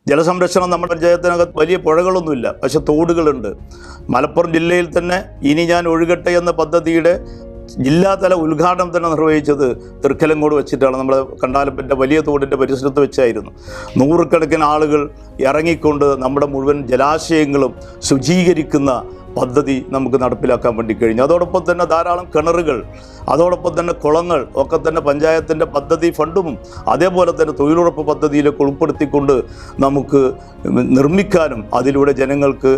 ജലസംരക്ഷണം നമ്മുടെ പഞ്ചായത്തിനകത്ത് വലിയ പുഴകളൊന്നുമില്ല, പക്ഷെ തോടുകളുണ്ട്. മലപ്പുറം ജില്ലയിൽ തന്നെ ഇനി ഞാൻ ഒഴുകട്ടെ എന്ന പദ്ധതിയുടെ ജില്ലാതല ഉദ്ഘാടനം തന്നെ നിർവഹിച്ചത് തൃക്കലങ്കോട് വെച്ചിട്ടാണ്. നമ്മൾ കണ്ടാലപ്പൻ്റെ വലിയ തോടിൻ്റെ പരിസരത്ത് വെച്ചായിരുന്നു. നൂറുകണക്കിന് ആളുകൾ ഇറങ്ങിക്കൊണ്ട് നമ്മുടെ മുഴുവൻ ജലാശയങ്ങളും ശുചീകരിക്കുന്ന പദ്ധതി നമുക്ക് നടപ്പിലാക്കാൻ വേണ്ടി കഴിഞ്ഞു. അതോടൊപ്പം തന്നെ ധാരാളം കിണറുകൾ, അതോടൊപ്പം തന്നെ കുളങ്ങൾ ഒക്കെ തന്നെ പഞ്ചായത്തിൻ്റെ പദ്ധതി ഫണ്ടും അതേപോലെ തന്നെ തൊഴിലുറപ്പ് പദ്ധതിയിലൊക്കെ ഉൾപ്പെടുത്തിക്കൊണ്ട് നമുക്ക് നിർമ്മിക്കാനും അതിലൂടെ ജനങ്ങൾക്ക്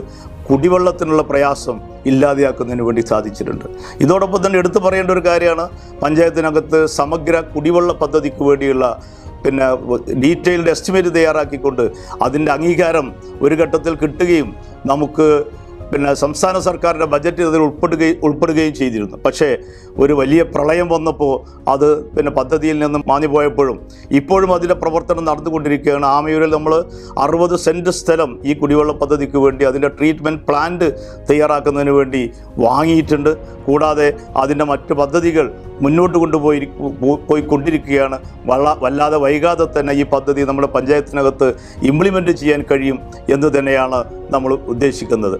കുടിവെള്ളത്തിനുള്ള പ്രയാസം ഇല്ലാതെയാക്കുന്നതിന് വേണ്ടി സാധിച്ചിട്ടുണ്ട്. ഇതോടൊപ്പം തന്നെ എടുത്തു പറയേണ്ട ഒരു കാര്യമാണ്, പഞ്ചായത്തിനകത്ത് സമഗ്ര കുടിവെള്ള പദ്ധതിക്ക് വേണ്ടിയുള്ള ഡീറ്റെയിൽഡ് എസ്റ്റിമേറ്റ് തയ്യാറാക്കിക്കൊണ്ട് അതിൻ്റെ അംഗീകാരം ഒരു ഘട്ടത്തിൽ കിട്ടുകയും നമുക്ക് സംസ്ഥാന സർക്കാരിൻ്റെ ബജറ്റ് അതിൽ ഉൾപ്പെടുകയും ചെയ്തിരുന്നു. പക്ഷേ ഒരു വലിയ പ്രളയം വന്നപ്പോൾ അത് പദ്ധതിയിൽ നിന്ന് മാഞ്ഞുപോയപ്പോഴും ഇപ്പോഴും അതിൻ്റെ പ്രവർത്തനം നടന്നുകൊണ്ടിരിക്കുകയാണ്. ആമയൂരിൽ നമ്മൾ 60 സെൻറ്റ് സ്ഥലം ഈ കുടിവെള്ള പദ്ധതിക്ക് വേണ്ടി അതിൻ്റെ ട്രീറ്റ്മെൻറ്റ് പ്ലാന്റ് തയ്യാറാക്കുന്നതിന് വേണ്ടി വാങ്ങിയിട്ടുണ്ട്. കൂടാതെ അതിൻ്റെ മറ്റ് പദ്ധതികൾ മുന്നോട്ട് പോയിക്കൊണ്ടിരിക്കുകയാണ്. വല്ലാതെ വൈകാതെ തന്നെ ഈ പദ്ധതി നമ്മുടെ പഞ്ചായത്തിനകത്ത് ഇംപ്ലിമെൻറ്റ് ചെയ്യാൻ കഴിയും എന്ന് തന്നെയാണ് നമ്മൾ ഉദ്ദേശിക്കുന്നത്.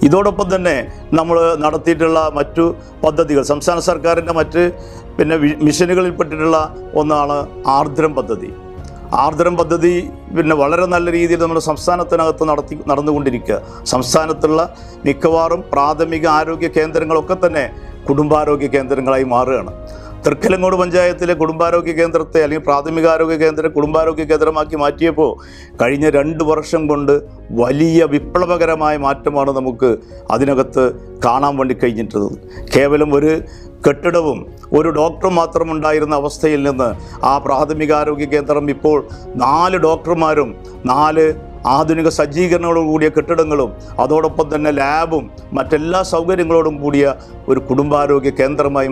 ഇതോടൊപ്പം തന്നെ നമ്മൾ നടത്തിയിട്ടുള്ള മറ്റു പദ്ധതികൾ, സംസ്ഥാന സർക്കാരിൻ്റെ മറ്റ് മിഷനുകളിൽപ്പെട്ടിട്ടുള്ള ഒന്നാണ് ആർദ്രം പദ്ധതി. ആർദ്രം പദ്ധതി വളരെ നല്ല രീതിയിൽ നമ്മുടെ സംസ്ഥാനത്തിനകത്ത് നടന്നുകൊണ്ടിരിക്കുക. സംസ്ഥാനത്തുള്ള മിക്കവാറും പ്രാഥമിക ആരോഗ്യ കേന്ദ്രങ്ങളൊക്കെ തന്നെ കുടുംബാരോഗ്യ കേന്ദ്രങ്ങളായി മാറുകയാണ്. തൃക്കലങ്കോട് പഞ്ചായത്തിലെ കുടുംബാരോഗ്യ കേന്ദ്രത്തെ അല്ലെങ്കിൽ പ്രാഥമികാരോഗ്യ കേന്ദ്രം കുടുംബാരോഗ്യ കേന്ദ്രമാക്കി മാറ്റിയപ്പോൾ കഴിഞ്ഞ 2 വർഷം കൊണ്ട് വലിയ വിപ്ലവകരമായ മാറ്റമാണ് നമുക്ക് അതിനകത്ത് കാണാൻ വേണ്ടി കഴിഞ്ഞിട്ടുള്ളത്. കേവലം ഒരു കെട്ടിടവും ഒരു ഡോക്ടറും മാത്രമുണ്ടായിരുന്ന അവസ്ഥയിൽ നിന്ന് ആ പ്രാഥമികാരോഗ്യ കേന്ദ്രം ഇപ്പോൾ 4 ഡോക്ടർമാരും 4 ആധുനിക സജ്ജീകരണങ്ങളോട് കൂടിയ കെട്ടിടങ്ങളും അതോടൊപ്പം തന്നെ ലാബും മറ്റെല്ലാ സൗകര്യങ്ങളോടും കൂടിയ ഒരു കുടുംബാരോഗ്യ കേന്ദ്രമായി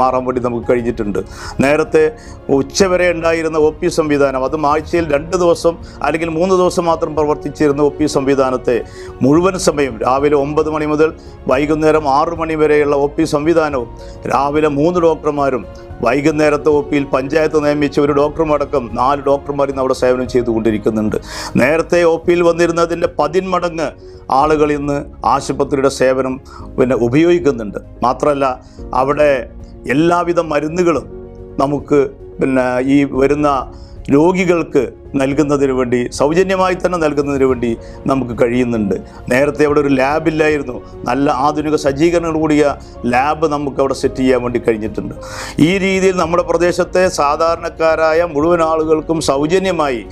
മാറാൻ വേണ്ടി നമുക്ക് കഴിഞ്ഞിട്ടുണ്ട്. നേരത്തെ ഉച്ചവരെ ഉണ്ടായിരുന്ന OP സംവിധാനം, അതും ആഴ്ചയിൽ 2 ദിവസം അല്ലെങ്കിൽ 3 ദിവസം മാത്രം പ്രവർത്തിച്ചിരുന്ന OP സംവിധാനത്തെ മുഴുവൻ സമയം രാവിലെ 9 മണി മുതൽ വൈകുന്നേരം 6 മണി വരെയുള്ള OP സംവിധാനവും രാവിലെ 3 ഡോക്ടർമാരും വൈകുന്നേരത്തെ OPയിൽ പഞ്ചായത്ത് നിയമിച്ച ഒരു ഡോക്ടറുമടക്കം 4 ഡോക്ടർമാർ ഇന്ന് അവിടെ സേവനം ചെയ്തുകൊണ്ടിരിക്കുന്നുണ്ട്. നേരത്തെ OPയിൽ വന്നിരുന്നതിൻ്റെ 10 മടങ്ങ് ആളുകൾ ഇന്ന് ആശുപത്രിയുടെ സേവനം ഉപയോഗിക്കുന്നുണ്ട്. മാത്രമല്ല അവിടെ എല്ലാവിധ മരുന്നുകളും നമുക്ക് ഈ വരുന്ന രോഗികൾക്ക് നൽകുന്നതിന് വേണ്ടി സൗജന്യമായി തന്നെ നൽകുന്നതിന് വേണ്ടി നമുക്ക് കഴിയുന്നുണ്ട്. നേരത്തെ അവിടെ ഒരു ലാബില്ലായിരുന്നു. നല്ല ആധുനിക സജ്ജീകരണങ്ങൾ കൂടിയ ലാബ് നമുക്ക് അവിടെ സെറ്റ് ചെയ്യാൻ വേണ്ടി കഴിഞ്ഞിട്ടുണ്ട്. ഈ രീതിയിൽ നമ്മുടെ പ്രദേശത്തെ സാധാരണക്കാരായ മുഴുവൻ ആളുകൾക്കും സൗജന്യമായി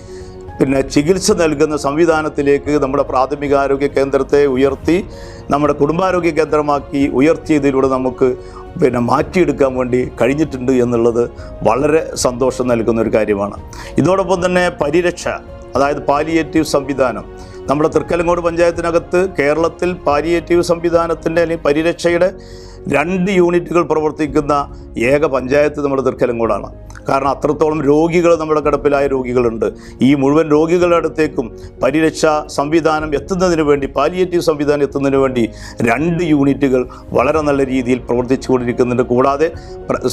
ചികിത്സ നൽകുന്ന സംവിധാനത്തിലേക്ക് നമ്മുടെ പ്രാഥമികാരോഗ്യ കേന്ദ്രത്തെ ഉയർത്തി നമ്മുടെ കുടുംബാരോഗ്യ കേന്ദ്രമാക്കി ഉയർത്തിയതിലൂടെ നമുക്ക് മാറ്റിയെടുക്കാൻ വേണ്ടി കഴിഞ്ഞിട്ടുണ്ട് എന്നുള്ളത് വളരെ സന്തോഷം നൽകുന്ന ഒരു കാര്യമാണ്. ഇതോടൊപ്പം തന്നെ പരിരക്ഷ, അതായത് പാലിയേറ്റീവ് സംവിധാനം, നമ്മുടെ തൃക്കലങ്കോട് പഞ്ചായത്തിനകത്ത് കേരളത്തിൽ പാലിയേറ്റീവ് സംവിധാനത്തിൻ്റെ അല്ലെങ്കിൽ പരിരക്ഷയുടെ 2 യൂണിറ്റുകൾ പ്രവർത്തിക്കുന്ന ഏക പഞ്ചായത്ത് നമ്മുടെ തൃക്കലങ്കോടാണ്. കാരണം അത്രത്തോളം രോഗികൾ നമ്മുടെ കിടപ്പിലായ രോഗികളുണ്ട്. ഈ മുഴുവൻ സ്വകാര്യ അടുത്തേക്കും പരിരക്ഷാ സംവിധാനം എത്തുന്നതിന് വേണ്ടി, പാലിയേറ്റീവ് സംവിധാനം എത്തുന്നതിന് വേണ്ടി 2 യൂണിറ്റുകൾ വളരെ നല്ല രീതിയിൽ പ്രവർത്തിച്ചുകൊണ്ടിരിക്കുന്നുണ്ട്. കൂടാതെ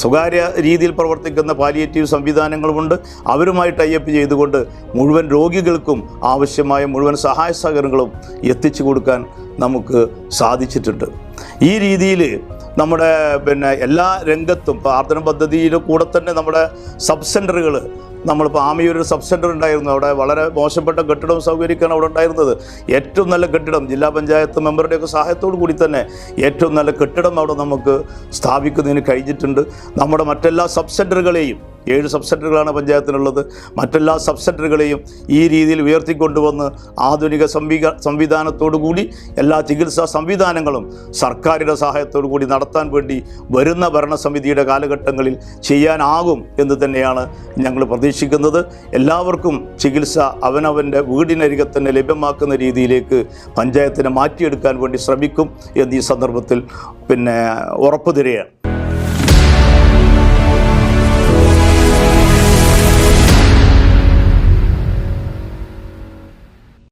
സ്വകാര്യ രീതിയിൽ പ്രവർത്തിക്കുന്ന പാലിയേറ്റീവ് സംവിധാനങ്ങളുമുണ്ട്. അവരുമായി ടൈപ്പ് ചെയ്തുകൊണ്ട് മുഴുവൻ രോഗികൾക്കും ആവശ്യമായ മുഴുവൻ സഹായ സഹകരണങ്ങളും എത്തിച്ചു കൊടുക്കാൻ നമുക്ക് സാധിച്ചിട്ടുണ്ട്. ഈ രീതിയിൽ നമ്മുടെ എല്ലാ രംഗത്തും ഇപ്പോൾ ആർദ്രം പദ്ധതിയുടെ കൂടെ തന്നെ നമ്മുടെ സബ് സെൻ്ററുകൾ, നമ്മളിപ്പോൾ ആമയൂർ സബ് സെൻ്റർ ഉണ്ടായിരുന്നു. അവിടെ വളരെ മോശപ്പെട്ട കെട്ടിടവും സൗകര്യമാണ് അവിടെ ഉണ്ടായിരുന്നത്. ഏറ്റവും നല്ല കെട്ടിടം ജില്ലാ പഞ്ചായത്ത് മെമ്പറുടെയൊക്കെ സഹായത്തോടു കൂടി തന്നെ ഏറ്റവും നല്ല കെട്ടിടം അവിടെ നമുക്ക് സ്ഥാപിക്കുന്നതിന് കഴിഞ്ഞിട്ടുണ്ട്. നമ്മുടെ മറ്റെല്ലാ സബ് സെൻ്ററുകളെയും 7 സബ് സെൻ്ററുകളാണ് പഞ്ചായത്തിനുള്ളത്. മറ്റെല്ലാ സബ് സെൻ്ററുകളെയും ഈ രീതിയിൽ ഉയർത്തിക്കൊണ്ടുവന്ന് ആധുനിക സംവിധാനത്തോടു കൂടി എല്ലാ ചികിത്സാ സംവിധാനങ്ങളും സർക്കാരിൻ്റെ സഹായത്തോടു കൂടി നടത്താൻ വേണ്ടി വരുന്ന ഭരണസമിതിയുടെ കാലഘട്ടങ്ങളിൽ ചെയ്യാനാകും എന്ന് തന്നെയാണ് ഞങ്ങൾ പ്രതീക്ഷിക്കുന്നത്. എല്ലാവർക്കും ചികിത്സ അവനവൻ്റെ വീടിനരികെ തന്നെ ലഭ്യമാക്കുന്ന രീതിയിലേക്ക് പഞ്ചായത്തിനെ മാറ്റിയെടുക്കാൻ വേണ്ടി ശ്രമിക്കും എന്ന് ഈ സന്ദർഭത്തിൽ ഉറപ്പു തരികയാണ്.